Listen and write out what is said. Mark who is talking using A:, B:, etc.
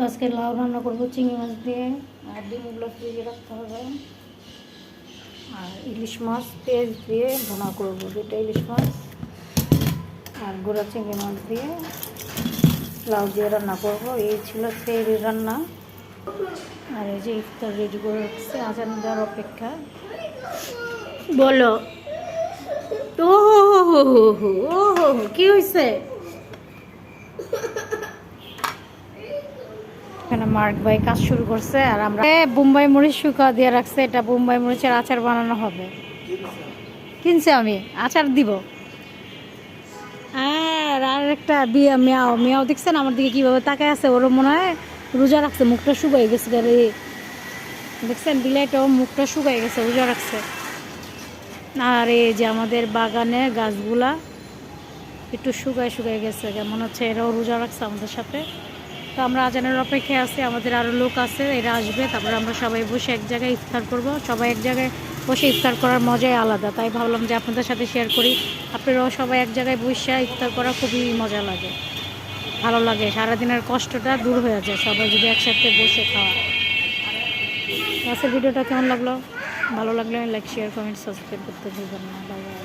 A: আজকে লাউ রান্না করবো চিংড়ি মাছ দিয়ে, আর ডিমগুলো ফ্রিজে রাখতে হবে। আর ইলিশ মাছ পেঁয়াজ দিয়ে ভুনা করবো, দুটো ইলিশ মাছ আর গুঁড়া চিংড়ি মাছ দিয়ে লাউ দিয়ে রান্না করবো। এই ছিল সেহরি রান্না। আর এই যে ইফতার রেডি করে রাখছে, আজান দেওয়ার অপেক্ষা। বলো ও হো হো হো ও হো হো কি হয়েছে? এখানে মার্ক ভাই কাজ শুরু করছে, আর আমরা বোম্বাই মরিচ শুকা দিয়ে রাখছে। এটা বোম্বাই মরিচের আচার বানানো হবে। কিনছে আমি আচার দিব। আর একটা বিয়া মিয়াও মিয়াও দেখছেন আমার দিকে কিভাবে তাকায় আছে? ওরও মনে হয় রোজা রাখছে, মুখটা শুকাই গেছে। দেখছেন বিলাইটাও মুখটা শুকাই গেছে, রোজা রাখছে। আর এই যে আমাদের বাগানের গাছগুলা একটু শুকাই গেছে, মনে হচ্ছে এরাও রোজা রাখছে আমাদের সাথে। তো আমরা আজানের অপেক্ষায় আছি, আমাদের আরও লোক আছে, এরা আসবে, তারপরে আমরা সবাই বসে এক জায়গায় ইফতার করব। সবাই এক জায়গায় বসে ইফতার করার মজাই আলাদা, তাই ভাবলাম যে আপনাদের সাথে শেয়ার করি। আপনারাও সবাই এক জায়গায় বসে ইফতার করা খুবই মজা লাগে, ভালো লাগে। সারাদিনের কষ্টটা দূর হয়ে যায় সবাই যদি একসাথে বসে খাওয়া। আজকের ভিডিওটা কেমন লাগলো? ভালো লাগলে লাইক শেয়ার কমেন্ট সাবস্ক্রাইব করতে ভুলবেন না। Bye bye.